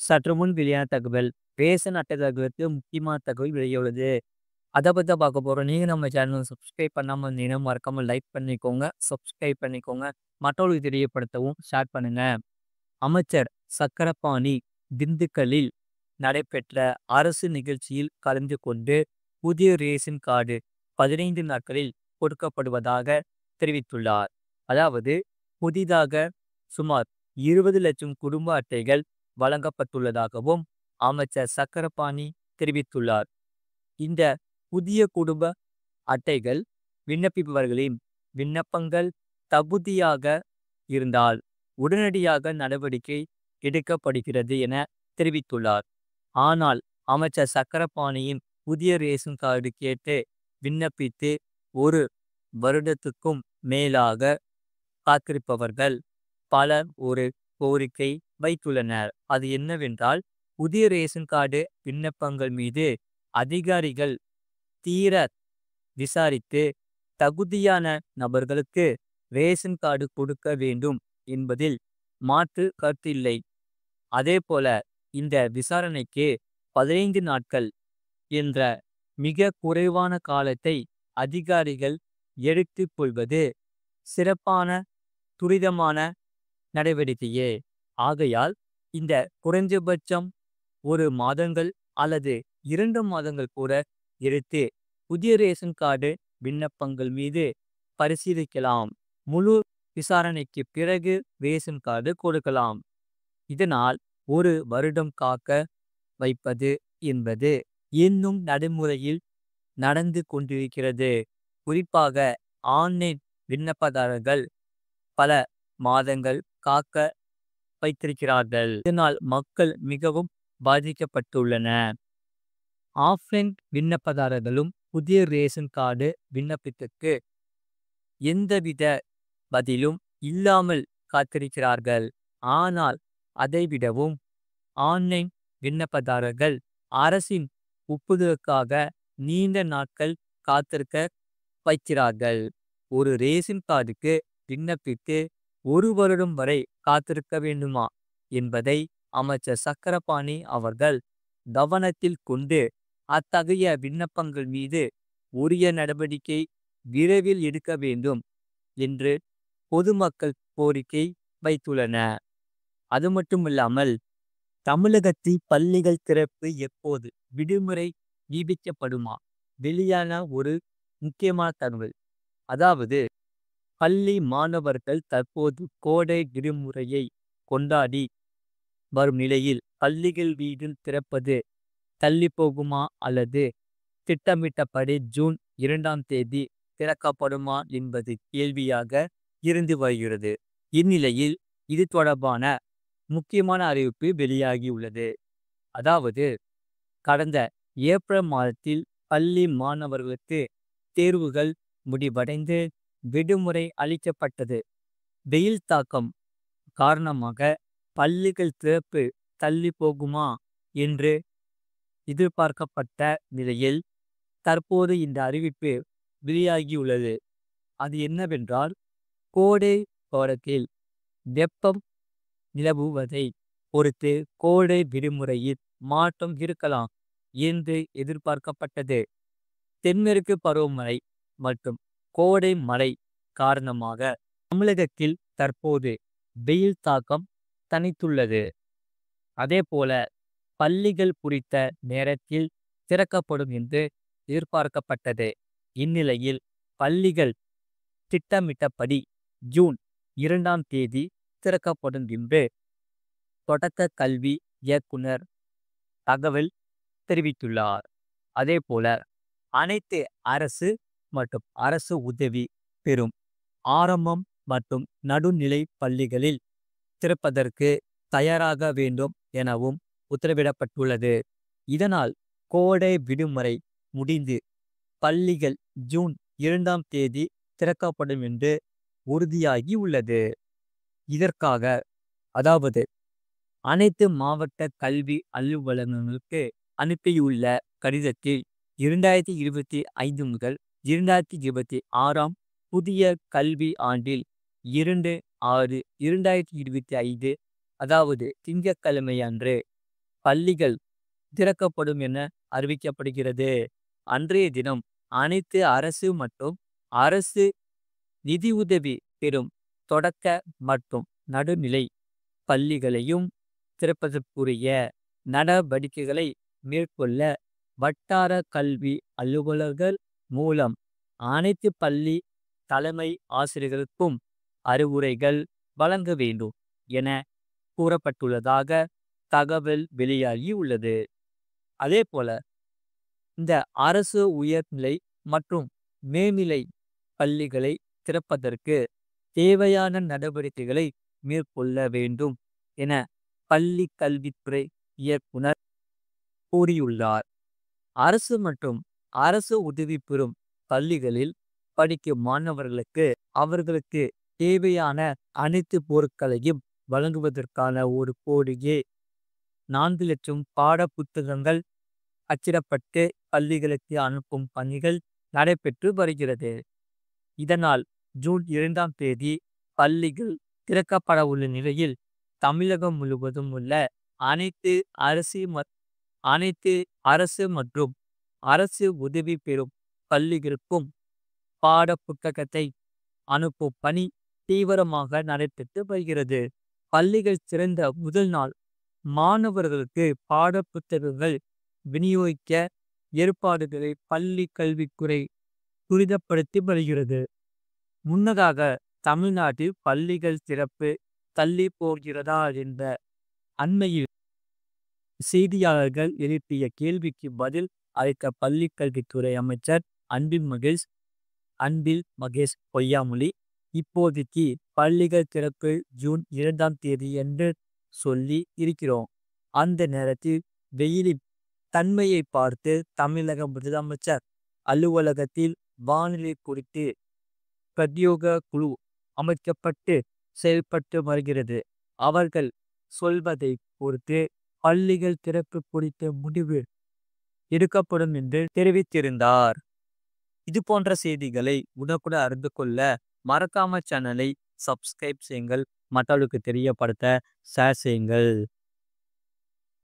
சற்று முன் வெளியான தகவல். ரேஷன் அட்டைதாரர்களுக்கு முக்கியமான தகவல் வெளியுள்ளது. அத பத்தி தான் பார்க்க போறோம். நீங்க நம்ம சேனல சப்ஸ்கிரைப் பண்ணாம இருந்தீங்கன்னா, மறக்காம லைக் பண்ணிக்கோங்க. சப்ஸ்கிரைப் பண்ணிக்கோங்க. மற்றவர்களுக்கு தெரியப்படுத்தவும் ஷேர் பண்ணுங்க. அமைச்சர் சக்கரபாணி திண்டுக்கல்லில் நடைபெற்ற அரசு நிகழ்ச்சியில் கலந்து கொண்டு புதிய ரேஷன் கார்டு 15 நாட்களில் கொடுக்கப்படுவதாக தெரிவித்துள்ளார். அதாவது புதிதாக சுமார் 20 லட்சம் குடும்ப அட்டைகள் வழங்கப்பட்டுள்ளதாகவும் அமைச்சர் சக்கரபாணி தெரிவித்துள்ளார். இந்த புதிய குடும்ப அட்டைகள் விண்ணப்பிப்பவர்களின் விண்ணப்பங்கள் தகுதியாக இருந்தால் உடனடியாக நடவடிக்கை எடுக்கப்படுகிறது என தெரிவித்துள்ளார். ஆனால் அமைச்சர் சக்கரபாணியின் புதிய ரேஷன் கார்டு கேட்டு விண்ணப்பித்து ஒரு வருடத்துக்கும் மேலாக காத்திருப்பவர்கள் பலர் ஒரு கோரிக்கை வைத்துள்ளனர். அது என்னவென்றால், புதிய ரேஷன் கார்டு விண்ணப்பங்கள் மீது அதிகாரிகள் தீர விசாரித்து தகுதியான நபர்களுக்கு ரேஷன் கார்டு கொடுக்க வேண்டும் என்பதில் மாற்று கருத்து இல்லை. அதேபோல இந்த விசாரணைக்கு 15 நாட்கள் என்ற மிக குறைவான காலத்தை அதிகாரிகள் எடுத்துக் கொள்வது சிறப்பான துரிதமான நடவடிக்கையே. ஆகையால் இந்த குறைந்தபட்சம் 1 மாதங்கள் அல்லது 2 மாதங்கள் கூட எடுத்து புதிய ரேஷன் கார்டு விண்ணப்பங்கள் மீது பரிசீலிக்கலாம். முழு விசாரணைக்கு பிறகு ரேஷன் கார்டு கொடுக்கலாம். இதனால் ஒரு வருடம் காக்க வைப்பது என்பது இன்னும் நடைமுறையில் நடந்து கொண்டிருக்கிறது. குறிப்பாக ஆன்லைன் விண்ணப்பதாரர்கள் பல மாதங்கள் காக்க வைத்திருக்கிறார்கள். இதனால் மக்கள் மிகவும் பாதிக்கப்பட்டுள்ளனர். ஆஃப்லைன் விண்ணப்பதாரர்களும் புதிய ரேஷன் கார்டு விண்ணப்பத்துக்கு எந்தவித பதிலும் இல்லாமல் காத்திருக்கிறார்கள். ஆனால் அதைவிடவும் ஆன்லைன் விண்ணப்பதாரர்கள் அரசின் ஒப்புதலுக்காக நீண்ட நாட்கள் காத்திருக்க வைக்கிறார்கள். ஒரு ரேஷன் கார்டுக்கு விண்ணப்பித்து 1 வருடம் வரை காத்திருக்க வேண்டுமா என்பதை அமைச்சர் சக்கரபாணி அவர்கள் கவனத்தில் கொண்டு அத்தகைய விண்ணப்பங்கள் மீது உரிய நடவடிக்கை விரைவில் எடுக்க வேண்டும் என்று பொதுமக்கள் கோரிக்கை வைத்துள்ளனர். அது மட்டுமில்லாமல் தமிழகத்தில் பள்ளிகள் திறப்பு எப்போது, விடுமுறை நீடிக்கப்படுமா? வெளியான ஒரு முக்கியமான தகவல். அதாவது பள்ளி மாணவர்கள் தற்போது கோடை விடுமுறையை கொண்டாடி வரும் நிலையில் பள்ளிகள் வீட்டில் திறப்பது தள்ளி போகுமா அல்லது திட்டமிட்டபடி ஜூன் 2ஆம் தேதி திறக்கப்படுமா என்பது கேள்வியாக இருந்து வருகிறது. இந்நிலையில் இது தொடர்பான முக்கியமான அறிவிப்பு வெளியாகியுள்ளது. அதாவது கடந்த ஏப்ரல் மாதத்தில் பள்ளி மாணவர்களுக்கு தேர்வுகள் முடிவடைந்து விடுமுறை அளிக்கப்பட்டது. வெயில் தாக்கம் காரணமாக பள்ளிகள் திறப்பு தள்ளி போகுமா என்று எதிர்பார்க்கப்பட்ட நிலையில் தற்போது இந்த அறிவிப்பு வெளியாகியுள்ளது. அது என்னவென்றால், கோடை காலத்தில் வெப்பம் நிலவுவதை பொறுத்து கோடை விடுமுறையில் மாற்றம் இருக்கலாம் என்று எதிர்பார்க்கப்பட்டது. தென்மேற்கு பருவமழை மற்றும் கோடை மழை காரணமாக தமிழகத்தில் தற்போது வெயில் தாக்கம் தணித்துள்ளது. அதேபோல பள்ளிகள் குறித்த நேரத்தில் திறக்கப்படும் என்று எதிர்பார்க்கப்பட்டது. இந்நிலையில் பள்ளிகள் திட்டமிட்டபடி ஜூன் 2ஆம் தேதி திறக்கப்படும் என்று தொடக்க கல்வி இயக்குனர் தகவல் தெரிவித்துள்ளார். அதேபோல அனைத்து அரசு மற்றும் அரசு உதவி பெறும் ஆரம்பம் மற்றும் நடுநிலை பள்ளிகளில் திறப்பதற்கு தயாராக வேண்டும் எனவும் உத்தரவிடப்பட்டுள்ளது. இதனால் கோடை விடுமுறை முடிந்து பள்ளிகள் ஜூன் 2ஆம் தேதி திறக்கப்படும் என்று உறுதியாகி உள்ளது. இதற்காக அதாவது அனைத்து மாவட்ட கல்வி அலுவலகங்களுக்கு அனுப்பியுள்ள கடிதத்தில் 2025 முதல் 2026ஆம் புதிய கல்வி ஆண்டில் 2/6/2025 அதாவது திங்கட்கிழமை அன்று பள்ளிகள் திறக்கப்படும் என அறிவிக்கப்படுகிறது. அன்றைய தினம் அனைத்து அரசு மற்றும் அரசு நிதியுதவி பெறும் தொடக்க மற்றும் நடுநிலை பள்ளிகளையும் திறப்பதற்குரிய நடவடிக்கைகளை மேற்கொள்ள வட்டார கல்வி அலுவலர்கள் மூலம் அனைத்து பள்ளி தலைமை ஆசிரியர்களுக்கும் அறிவுரைகள் வழங்க வேண்டும் என கூறப்பட்டுள்ளதாக தகவல் வெளியாகியுள்ளது. அதேபோல இந்த அரசு உயர்நிலை மற்றும் மேல்நிலை பள்ளிகளை திறப்பதற்கு தேவையான நடவடிக்கைகளை மேற்கொள்ள வேண்டும் என பள்ளி கல்வித்துறை இயக்குனர் கூறியுள்ளார். அரசு மற்றும் அரசு உதவி பெறும் பள்ளிகளில் படிக்கும் மாணவர்களுக்கு அவர்களுக்கு தேவையான அனைத்து பொருட்களையும் வழங்குவதற்கான ஒரு கோடியே 4,00,000 பாட புத்தகங்கள் அச்சிடப்பட்டு பள்ளிகளுக்கு அனுப்பும் பணிகள் நடைபெற்று வருகிறது. இதனால் ஜூன் 2ஆம் தேதி பள்ளிகள் திறக்கப்பட உள்ள நிலையில் தமிழகம் முழுவதும் உள்ள அனைத்து அரசு மற்றும் அரசு உதவி பெறும் பள்ளிகளுக்கும் பாட புத்தகத்தை அனுப்பும் பணி தீவிரமாக நடைபெற்று வருகிறது. பள்ளிகள் திறந்த முதல் நாள் மாணவர்களுக்கு பாட புத்தகங்கள் விநியோகிக்க ஏற்பாடுகளை பள்ளி கல்வித்துறை துரிதப்படுத்தி வருகிறது. முன்னதாக தமிழ்நாட்டில் பள்ளிகள் திறப்பு தள்ளி போகிறதா என்ற அண்மையில் செய்தியாளர்கள் எழுப்பிய கேள்விக்கு பதில் அளித்த பள்ளி கல்வித்துறை அமைச்சர் அன்பில் மகேஷ் பொய்யாமொழி, இப்போதைக்கு பள்ளிகள் திறப்பு ஜூன் 2ஆம் தேதி என்று சொல்லி இருக்கிறோம். அந்த நேரத்தில் வெயிலின் தன்மையை பார்த்து தமிழக முதலமைச்சர் அலுவலகத்தில் வானிலை குறித்து பிரத்யோக குழு அமைக்கப்பட்டு செயல்பட்டு வருகிறது. அவர்கள் சொல்வதை பொறுத்து பள்ளிகள் திறப்பு குறித்த முடிவு எடுக்கப்படும் என்று தெரிவித்திருந்தார். இது போன்ற செய்திகளை உடனுக்குடன் அறிந்து கொள்ள மறக்காம சேனலை சப்ஸ்கிரைப் செய்யுங்கள். மற்றவர்களுக்கு தெரியப்படுத்த ஷேர் செய்யுங்கள்.